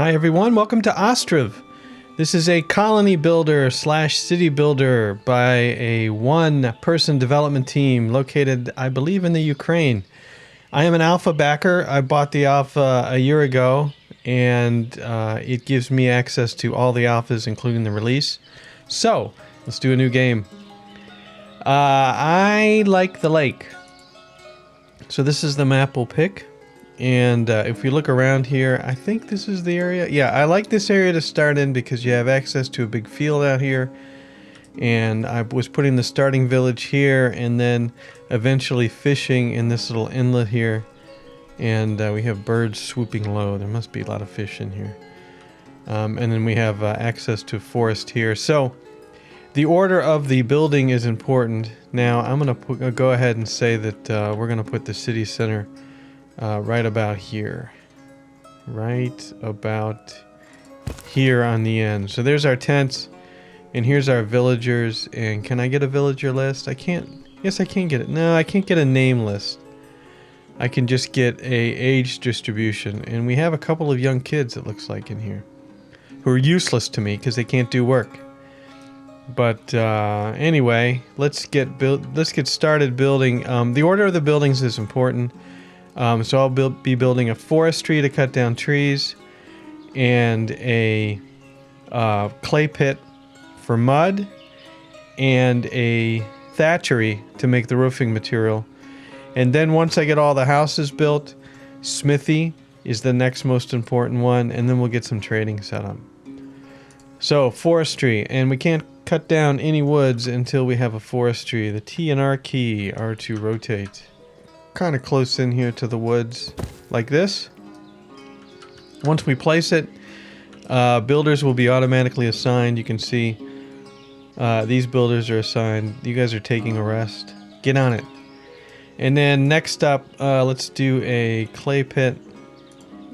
Hi everyone, welcome to Ostriv. This is a colony builder slash city builder by a one-person development team located, I believe, in the Ukraine. I am an alpha backer. I bought the alpha a year ago, and it gives me access to all the alphas, including the release. So, let's do a new game. I like the lake. So this is the map we'll pick. And if we look around here, I think this is the area. Yeah, I like this area to start in because you have access to a big field out here. And I was putting the starting village here and then eventually fishing in this little inlet here. And we have birds swooping low. There must be a lot of fish in here. And then we have access to forest here. So the order of the building is important. Now I'm going to go ahead and say that we're going to put the city center right about here. Right about here on the end. So there's our tents, and here's our villagers. And can I get a villager list? I can't. Yes, I can get it. No, I can't get a name list. I can just get a age distribution. And we have a couple of young kids, it looks like, in here, who are useless to me because they can't do work. But anyway, let's get started building. The order of the buildings is important. So I'll be building a forestry to cut down trees, and a clay pit for mud, and a thatchery to make the roofing material. And then once I get all the houses built, smithy is the next most important one, and then we'll get some trading set up. So forestry, and we can't cut down any woods until we have a forestry. The T and R key are to rotate. Kind of close in here to the woods, like this. Once we place it, builders will be automatically assigned. You can see these builders are assigned. You guys are taking a rest. Get on it. And then next up, let's do a clay pit.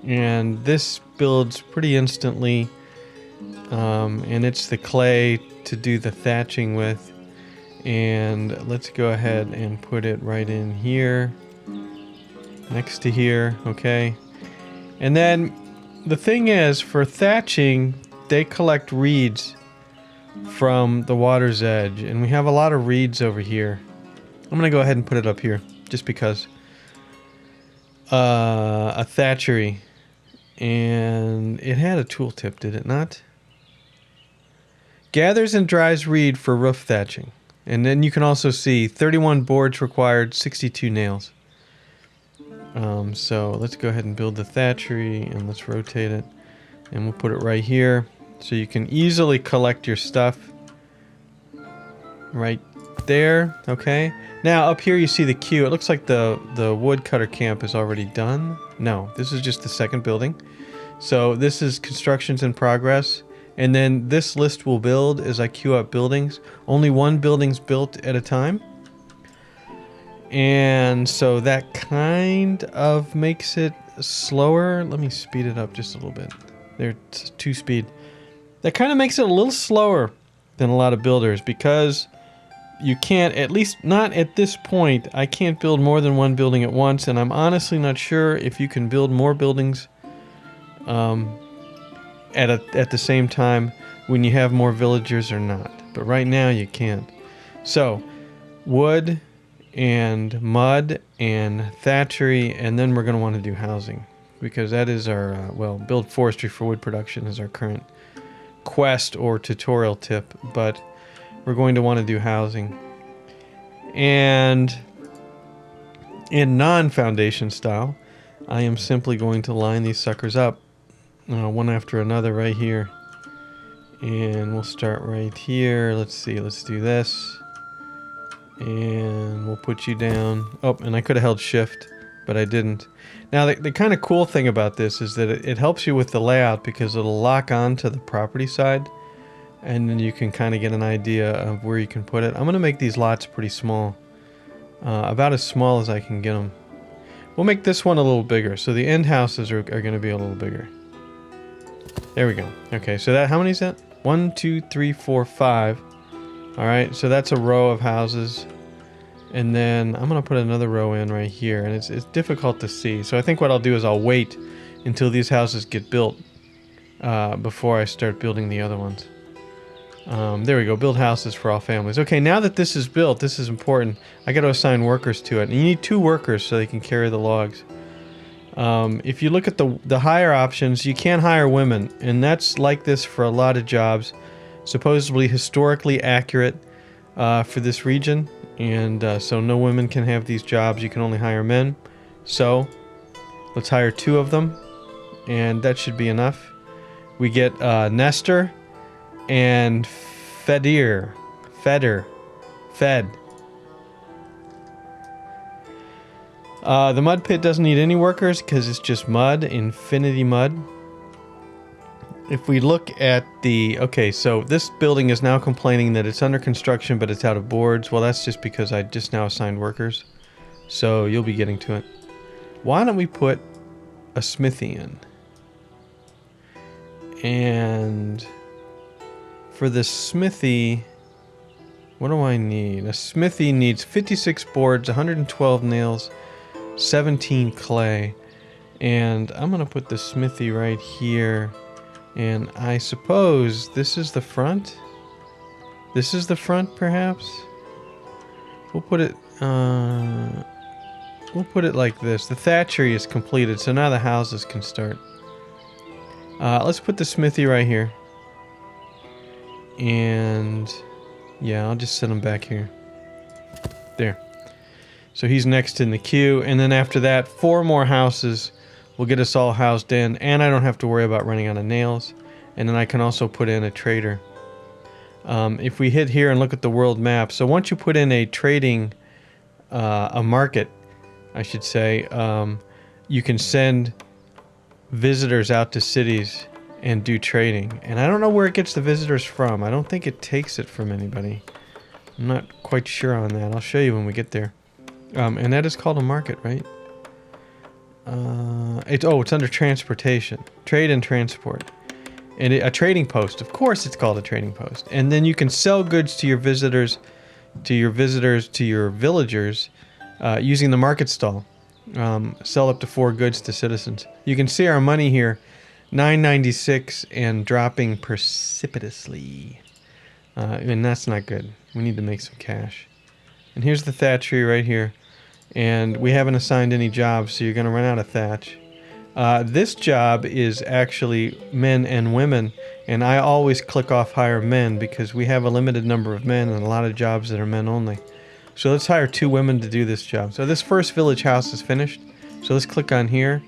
And this builds pretty instantly. And it's the clay to do the thatching with. And let's go ahead and put it right in here. Next to here, okay. And then the thing is, for thatching, they collect reeds from the water's edge, and we have a lot of reeds over here. I'm gonna go ahead and put it up here, just because. A thatchery, and it had a tooltip, did it not? Gathers and dries reed for roof thatching, and then you can also see 31 boards required, 62 nails. So let's go ahead and build the thatchery, and let's rotate it, and we'll put it right here so you can easily collect your stuff right there. Okay, now up here you see the queue. It looks like the woodcutter camp is already done. No, this is just the second building. So this is constructions in progress, and then this list will build as I queue up buildings. Only one building's built at a time. And so that kind of makes it slower. Let me speed it up just a little bit. There, it's 2 speed. That kind of makes it a little slower than a lot of builders, because you can't, at least not at this point, I can't build more than one building at once, and I'm honestly not sure if you can build more buildings at the same time when you have more villagers or not. But right now you can't. So, wood and mud and thatchery, and then we're going to want to do housing, because that is our build forestry for wood production is our current quest or tutorial tip, but we're going to want to do housing. And in non-foundation style, I am simply going to line these suckers up one after another right here, and we'll start right here. Let's see, let's do this. And we'll put you down. Oh, and I could have held shift, but I didn't. Now, the kind of cool thing about this is that it helps you with the layout, because it'll lock on to the property side, and then you can kind of get an idea of where you can put it. I'm going to make these lots pretty small, about as small as I can get them. We'll make this one a little bigger, so the end houses are going to be a little bigger. There we go. Okay, so that, how many is that? 1, 2, 3, 4, 5. All right, so that's a row of houses. And then I'm going to put another row in right here, and it's difficult to see. So I think what I'll do is I'll wait until these houses get built, before I start building the other ones. There we go. Build houses for all families. Okay, now that this is built, this is important. I got to assign workers to it. And you need 2 workers so they can carry the logs. If you look at the hire options, you can't hire women, and that's like this for a lot of jobs. Supposedly historically accurate for this region, and so no women can have these jobs. You can only hire men. So let's hire 2 of them, and that should be enough. We get Nestor and Fed. The mud pit doesn't need any workers because it's just mud, infinity mud. If we look at the... Okay, so this building is now complaining that it's under construction, but it's out of boards. Well, that's just because I just now assigned workers. So you'll be getting to it. Why don't we put a smithy in? And for the smithy, what do I need? A smithy needs 56 boards, 112 nails, 17 clay. And I'm going to put the smithy right here. And I suppose this is the front? This is the front, perhaps? We'll put it like this. The thatchery is completed, so now the houses can start. Let's put the smithy right here. And yeah, I'll just set him back here. There. So he's next in the queue, and then after that, 4 more houses will get us all housed in, and I don't have to worry about running out of nails. And then I can also put in a trader. If we hit here and look at the world map, so once you put in a trading, a market, I should say, you can send visitors out to cities and do trading. And I don't know where it gets the visitors from. I don't think it takes it from anybody. I'm not quite sure on that. I'll show you when we get there. And that is called a market, right? It's under transportation. Trade and transport. And a trading post. Of course it's called a trading post. And then you can sell goods to your visitors, to your villagers, using the market stall. Sell up to 4 goods to citizens. You can see our money here, 996 and dropping precipitously. And that's not good. We need to make some cash. And here's the thatchery right here. And we haven't assigned any jobs, so you're going to run out of thatch. This job is actually men and women, and I always click off hire men because we have a limited number of men and a lot of jobs that are men only. So let's hire 2 women to do this job. So this first village house is finished. So let's click on here.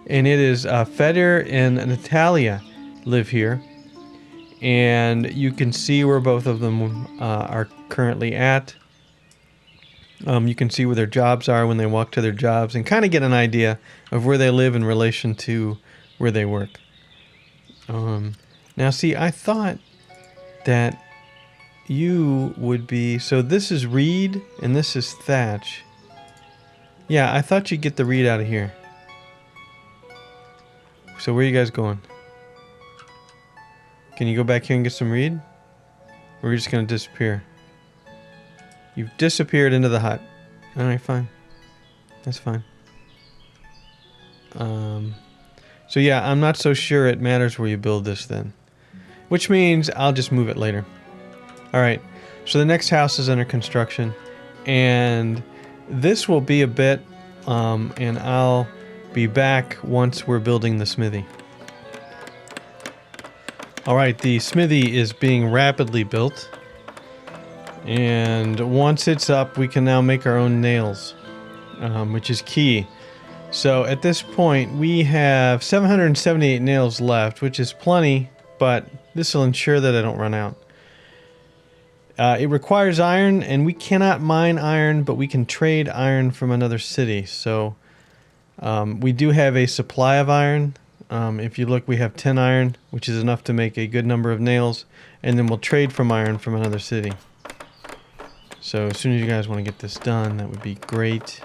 And it is Feder and Natalia live here. And you can see where both of them are currently at. You can see where their jobs are when they walk to their jobs and kind of get an idea of where they live in relation to where they work. Now see, I thought that you would be... So this is reed and this is thatch. Yeah, I thought you'd get the reed out of here. So where are you guys going? Can you go back here and get some reed? Or are you just going to disappear? You've disappeared into the hut. Alright, fine. That's fine. So yeah, I'm not so sure it matters where you build this then. Which means I'll just move it later. Alright, so the next house is under construction. And this will be a bit, and I'll be back once we're building the smithy. Alright, the smithy is being rapidly built. And once it's up, we can now make our own nails, which is key. So at this point, we have 778 nails left, which is plenty, but this will ensure that I don't run out. It requires iron, and we cannot mine iron, but we can trade iron from another city. So we do have a supply of iron. If you look, we have 10 iron, which is enough to make a good number of nails, and then we'll trade from iron from another city. So as soon as you guys want to get this done, that would be great.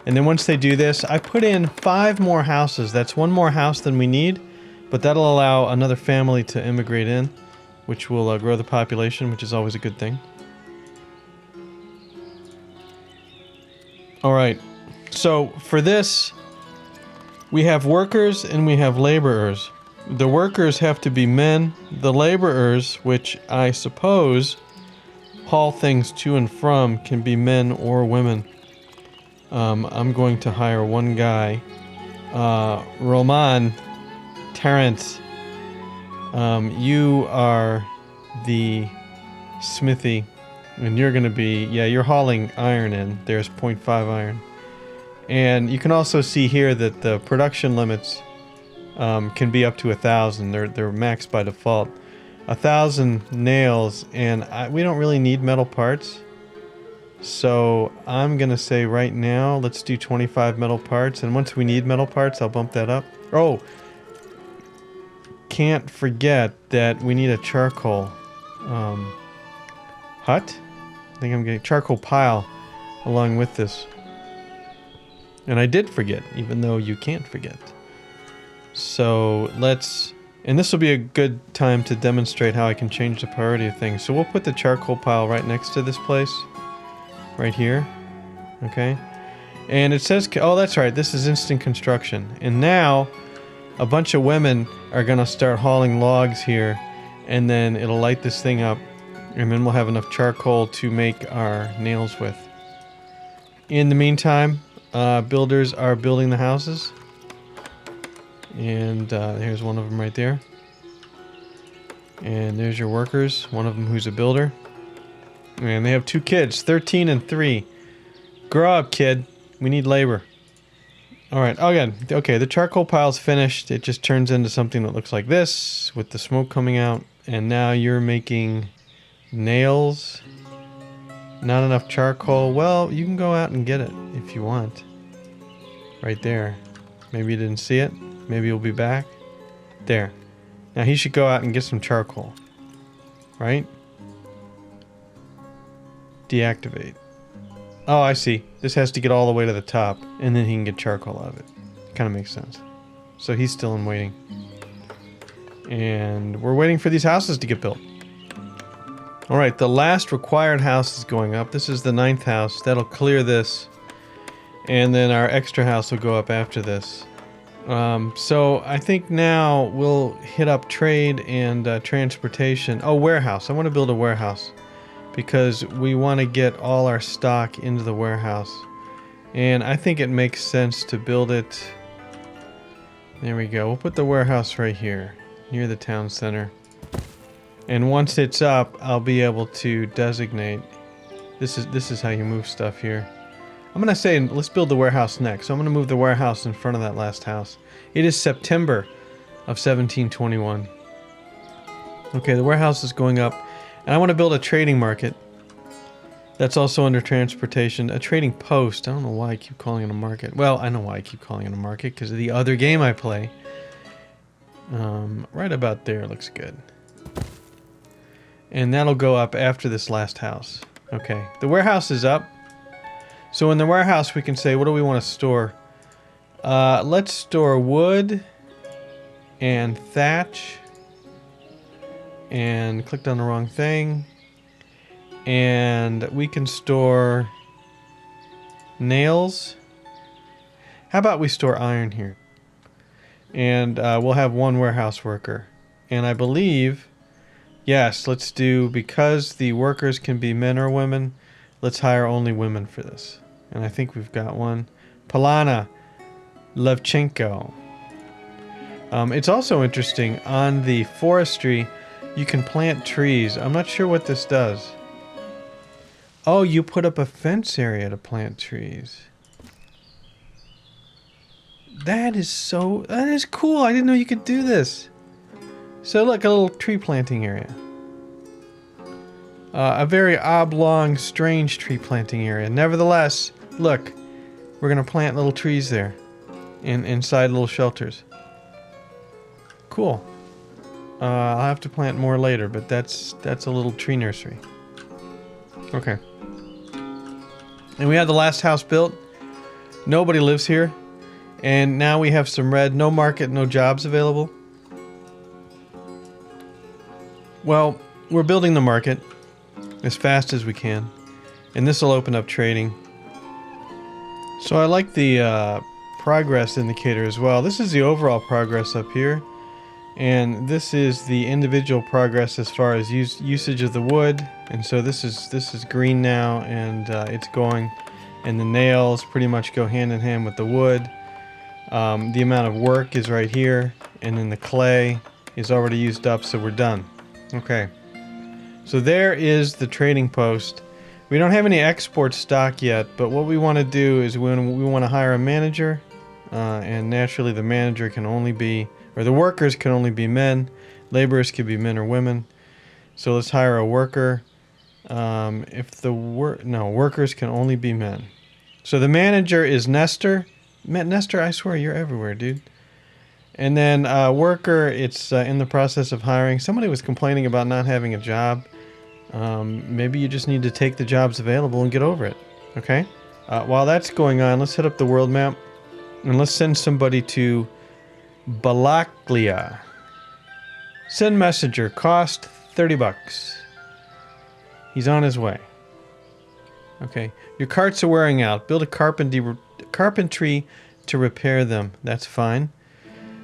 And then once they do this, I put in 5 more houses. That's 1 more house than we need, but that'll allow another family to immigrate in, which will grow the population, which is always a good thing. Alright, so for this, we have workers and we have laborers. The workers have to be men. The laborers, which I suppose haul things to and from, can be men or women. I'm going to hire one guy. Roman, Terrence, you are the smithy, and you're going to be, yeah, you're hauling iron in. There's 0.5 iron. And you can also see here that the production limits can be up to 1,000. They're maxed by default. 1,000 nails, and we don't really need metal parts. So I'm gonna say right now, let's do 25 metal parts, and once we need metal parts, I'll bump that up. Oh, can't forget that we need a charcoal hut. I think I'm getting charcoal pile along with this. And I did forget, even though you can't forget. So let's, and this will be a good time to demonstrate how I can change the priority of things. So we'll put the charcoal pile right next to this place. Right here, okay, and it says, oh, that's right, this is instant construction, and now a bunch of women are gonna start hauling logs here, and then it'll light this thing up, and then we'll have enough charcoal to make our nails with. In the meantime, builders are building the houses, and here's one of them right there, and there's your workers, one of them who's a builder. And they have 2 kids, 13 and 3. Grow up, kid. We need labor. Alright, again, okay, the charcoal pile's finished. It just turns into something that looks like this, with the smoke coming out. And now you're making nails. Not enough charcoal. Well, you can go out and get it if you want. Right there. Maybe you didn't see it. Maybe you'll be back. There. Now he should go out and get some charcoal. Right? Deactivate. Oh, I see. This has to get all the way to the top, and then he can get charcoal out of it. Kind of makes sense. So he's still in waiting. And we're waiting for these houses to get built. Alright, the last required house is going up. This is the 9th house. That'll clear this. And then our extra house will go up after this. So I think now we'll hit up trade and transportation. Oh, warehouse. I want to build a warehouse, because we want to get all our stock into the warehouse. And I think it makes sense to build it. There we go. We'll put the warehouse right here, near the town center. And once it's up, I'll be able to designate. This is how you move stuff here. I'm going to say, let's build the warehouse next. So I'm going to move the warehouse in front of that last house. It is September of 1721. Okay, the warehouse is going up. And I want to build a trading market. That's also under transportation. A trading post. I don't know why I keep calling it a market. Well, I know why I keep calling it a market, because of the other game I play. Right about there looks good. And that'll go up after this last house. Okay, the warehouse is up. So in the warehouse we can say, what do we want to store? Let's store wood and thatch. And clicked on the wrong thing. And we can store nails. How about we store iron here? And we'll have one warehouse worker. And I believe, yes, let's do, because the workers can be men or women, let's hire only women for this. And I think we've got one. Polana Levchenko. It's also interesting, on the forestry, you can plant trees. I'm not sure what this does. Oh, you put up a fence area to plant trees. That is cool. I didn't know you could do this. So look, a little tree planting area. A very oblong, strange tree planting area. Nevertheless, look, we're gonna plant little trees there, inside little shelters. Cool. I'll have to plant more later, but that's a little tree nursery. Okay. And we have the last house built. Nobody lives here. And now we have some red. No market, no jobs available. Well, we're building the market as fast as we can. And this will open up trading. So I like the progress indicator as well. This is the overall progress up here. And this is the individual progress as far as usage of the wood. And so this is green now, and it's going, and the nails pretty much go hand in hand with the wood. The amount of work is right here, and then the clay is already used up, so we're done. Okay, so there is the trading post. We don't have any export stock yet, but what we want to do is we want to hire a manager, and naturally the manager can only be, or the workers can only be men. Laborers could be men or women. So let's hire a worker. Workers can only be men. So the manager is Nestor. Nestor, I swear you're everywhere, dude. And then worker, it's in the process of hiring. Somebody was complaining about not having a job. Maybe you just need to take the jobs available and get over it. Okay? While that's going on, let's hit up the world map. And let's send somebody to Balaklia. Send messenger. Cost 30 bucks. He's on his way. Okay. Your carts are wearing out. Build a carpentry to repair them. That's fine.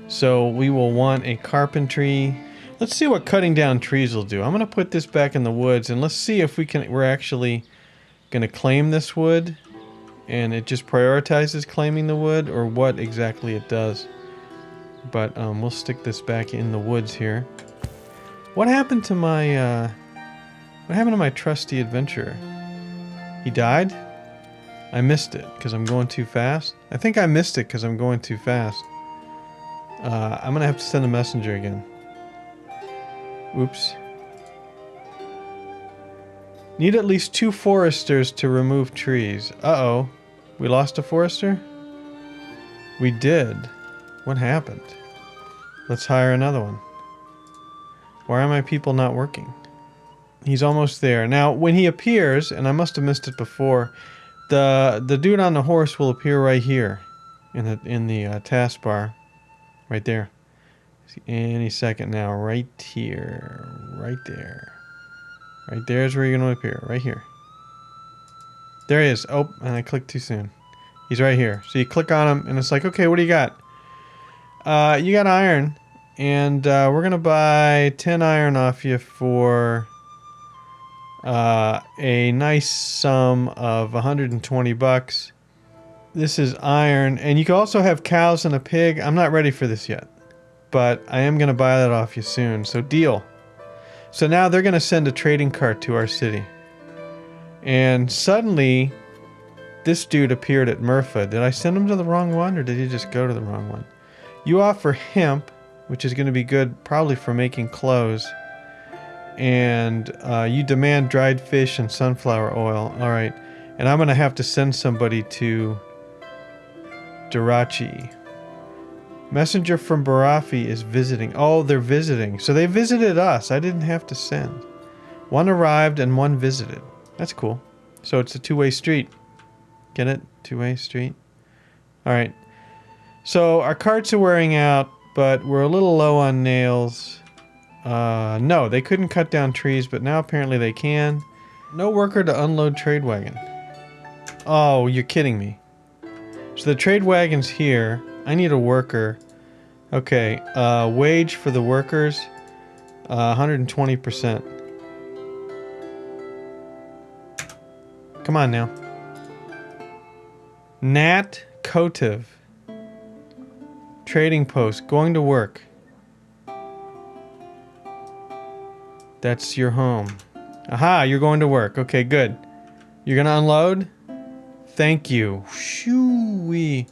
So we will want a carpentry. Let's see what cutting down trees will do. I'm going to put this back in the woods, and let's see if we're actually going to claim this wood, and it just prioritizes claiming the wood, or what exactly it does. But we'll stick this back in the woods here. What happened to my trusty adventurer? He died? I missed it because I'm going too fast. I think I missed it because I'm going too fast. I'm gonna have to send a messenger again. Oops. Need at least 2 foresters to remove trees. Uh-oh. We lost a forester? We did. What happened? Let's hire another one. Why are my people not working? He's almost there. Now, when he appears, and I must have missed it before, the dude on the horse will appear right here in the taskbar. Right there. Any second now. Right here. Right there. Right there is where you're going to appear. Right here. There he is. Oh, and I clicked too soon. He's right here. So you click on him, and it's like, okay, what do you got? You got iron, and we're going to buy 10 iron off you for a nice sum of 120 bucks. This is iron, and you can also have cows and a pig. I'm not ready for this yet, but I am going to buy that off you soon, so deal. So now they're going to send a trading cart to our city. And suddenly, this dude appeared at Murpha. Did I send him to the wrong one, or did he just go to the wrong one? You offer hemp, which is going to be good probably for making clothes. And you demand dried fish and sunflower oil. All right. And I'm going to have to send somebody to Dirachi. Messenger from Barafi is visiting. Oh, they're visiting. So they visited us. I didn't have to send. One arrived and one visited. That's cool. So it's a two-way street. Get it? Two-way street. All right. So our carts are wearing out, but we're a little low on nails. No, they couldn't cut down trees, but now apparently they can. No worker to unload trade wagon. Oh, you're kidding me. So the trade wagon's here. I need a worker. Okay, wage for the workers, 120%. Come on now. Nat Kotiv. Trading post. Going to work. That's your home. Aha, you're going to work. Okay, good. You're going to unload? Thank you. Shoo-wee.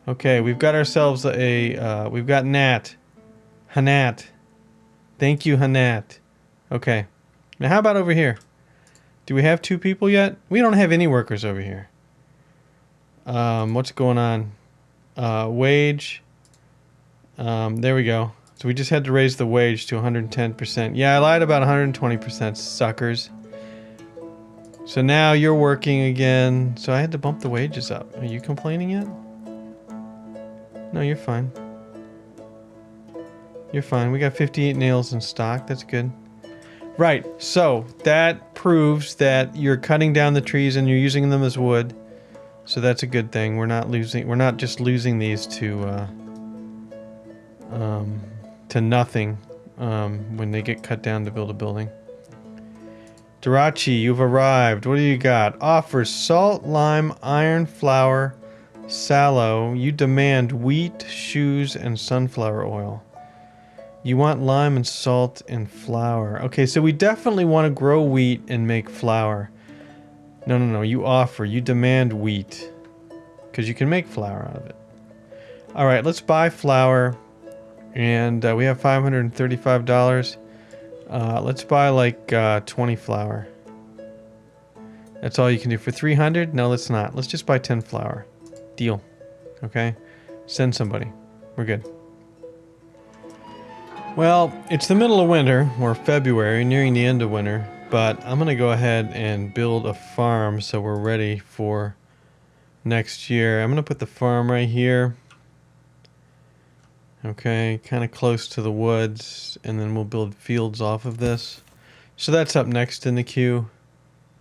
Okay, we've got ourselves we've got Nat. Hanat. Thank you, Hanat. Okay. Now how about over here? Do we have 2 people yet? We don't have any workers over here. What's going on? Wage. There we go. So we just had to raise the wage to 110%. Yeah, I lied about 120%, suckers. So now you're working again. So I had to bump the wages up. Are you complaining yet? No, you're fine. You're fine. We got 58 nails in stock. That's good. Right. So that proves that you're cutting down the trees and you're using them as wood. So that's a good thing. We're not just losing these to to nothing when they get cut down to build a building. Dirachi, you've arrived. What do you got? Offers salt, lime, iron, flour, sallow. You demand wheat, shoes, and sunflower oil. You want lime and salt and flour. Okay, so we definitely want to grow wheat and make flour. No. You offer. You demand wheat. Because you can make flour out of it. Alright, let's buy flour. And we have $535. Let's buy like 20 flour. That's all you can do for 300? No, let's not. Let's just buy 10 flour. Deal. Okay? Send somebody. We're good. Well, it's the middle of winter, or February, nearing the end of winter, but I'm going to go ahead and build a farm so we're ready for next year. I'm going to put the farm right here. Okay, kind of close to the woods, and then we'll build fields off of this. So that's up next in the queue.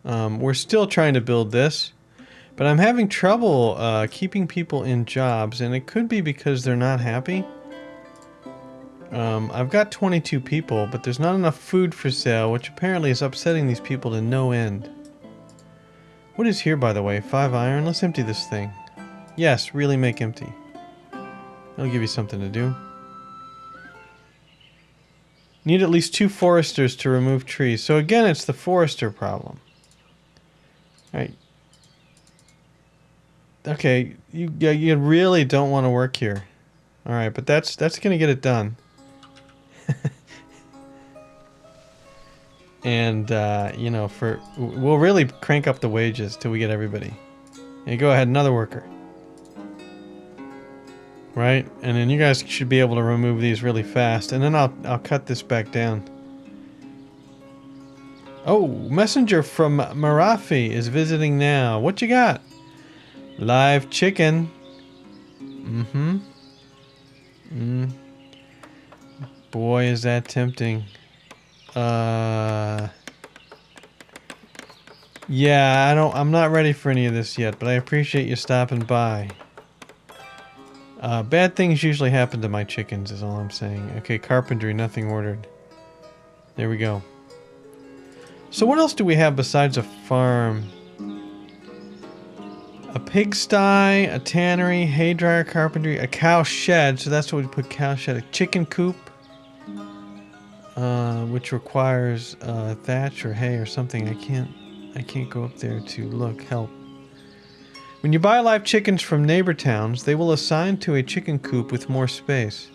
We're still trying to build this, but I'm having trouble keeping people in jobs, and it could be because they're not happy. I've got 22 people, but there's not enough food for sale, which apparently is upsetting these people to no end. What is here, by the way? 5 iron? Let's empty this thing. Yes, really make empty. That'll give you something to do. Need at least 2 foresters to remove trees. So again, it's the forester problem. Right. Okay, you really don't want to work here. Alright, but that's going to get it done. And, you know, we'll really crank up the wages till we get everybody. Yeah, go ahead, another worker. Right? And then you guys should be able to remove these really fast. And then I'll cut this back down. Oh, messenger from Marafi is visiting now. What you got? Live chicken. Boy, is that tempting. Yeah, I'm not ready for any of this yet, but I appreciate you stopping by. Bad things usually happen to my chickens, is all I'm saying. Okay, carpentry, nothing ordered. There we go. So what else do we have besides a farm? A pigsty, a tannery, hay dryer, carpentry, a cow shed. So that's what we put cow shed. A chicken coop, which requires thatch or hay or something. I can't go up there to look. Help. When you buy live chickens from neighbor towns, they will assign to a chicken coop with more space.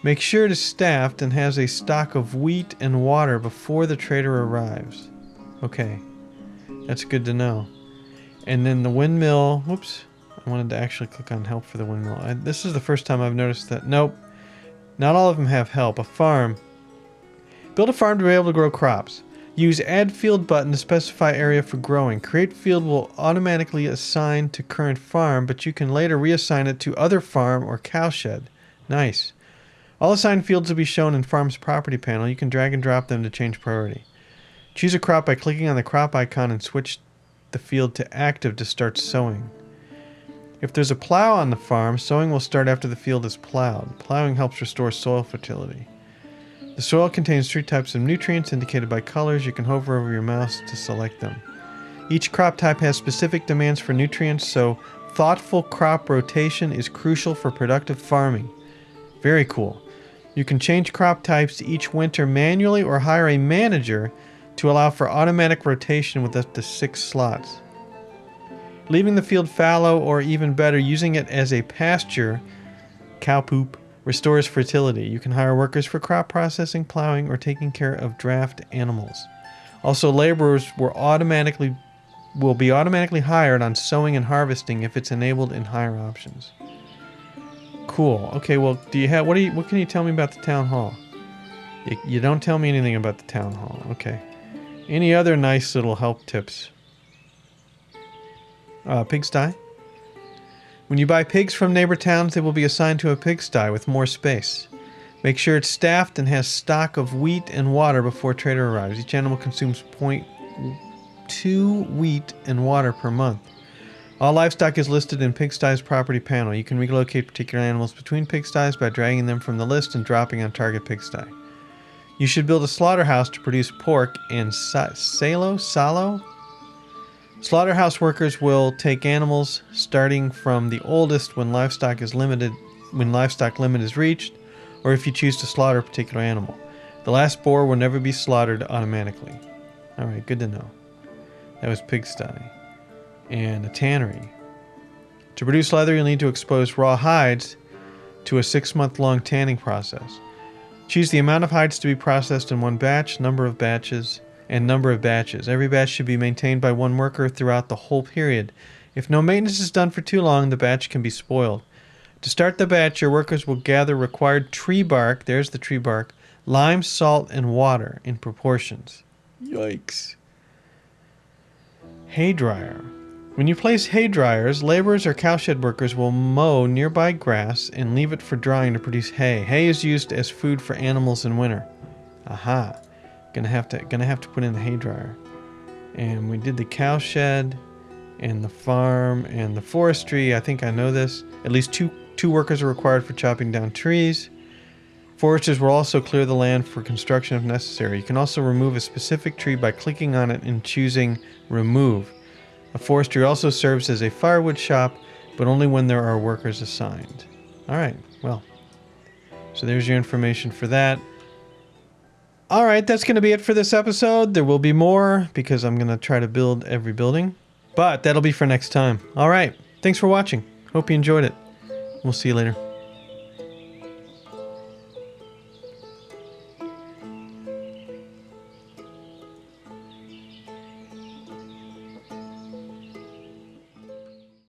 Make sure it is staffed and has a stock of wheat and water before the trader arrives. Okay, that's good to know. And then the windmill, whoops, I wanted to actually click on help for the windmill. This is the first time I've noticed that. Nope, not all of them have help. A farm. Build a farm to be able to grow crops. Use add field button to specify area for growing. Create field will automatically assign to current farm, but you can later reassign it to other farm or cow shed. Nice. All assigned fields will be shown in farm's property panel. You can drag and drop them to change priority. Choose a crop by clicking on the crop icon and switch the field to active to start sowing. If there's a plow on the farm, sowing will start after the field is plowed. Plowing helps restore soil fertility. The soil contains 3 types of nutrients indicated by colors. You can hover over your mouse to select them. Each crop type has specific demands for nutrients, so thoughtful crop rotation is crucial for productive farming. Very cool. You can change crop types each winter manually or hire a manager to allow for automatic rotation with up to 6 slots. Leaving the field fallow, or even better, using it as a pasture, cow poop, restores fertility. You can hire workers for crop processing, plowing, or taking care of draft animals. Also, laborers will be automatically hired on sowing and harvesting if it's enabled in hire options. Cool. Okay, well, what can you tell me about the town hall? You don't tell me anything about the town hall. Okay. Any other nice little help tips? Pigsty. When you buy pigs from neighbor towns, they will be assigned to a pigsty with more space. Make sure it's staffed and has stock of wheat and water before trader arrives. Each animal consumes 0.2 wheat and water per month. All livestock is listed in Pigsties property panel. You can relocate particular animals between pigsties by dragging them from the list and dropping on target pigsty. You should build a slaughterhouse to produce pork and salo? Slaughterhouse workers will take animals starting from the oldest when livestock limit is reached, or if you choose to slaughter a particular animal. The last boar will never be slaughtered automatically. Alright, good to know. That was pigsty. And a tannery. To produce leather, you'll need to expose raw hides to a 6-month-long tanning process. Choose the amount of hides to be processed in one batch, number of batches. Every batch should be maintained by one worker throughout the whole period. If no maintenance is done for too long, the batch can be spoiled. To start the batch, your workers will gather required tree bark, there's the tree bark, lime, salt, and water in proportions. Yikes. Hay dryer. When you place hay dryers, laborers or cowshed workers will mow nearby grass and leave it for drying to produce hay. Hay is used as food for animals in winter. Aha. Gonna have to put in the hay dryer. And we did the cowshed and the farm and the forestry. I think I know this. At least two workers are required for chopping down trees. Foresters will also clear the land for construction if necessary. You can also remove a specific tree by clicking on it and choosing Remove. A forestry also serves as a firewood shop, but only when there are workers assigned. Alright, well, so there's your information for that. Alright, that's going to be it for this episode. There will be more, because I'm going to try to build every building. But that'll be for next time. Alright, thanks for watching. Hope you enjoyed it. We'll see you later.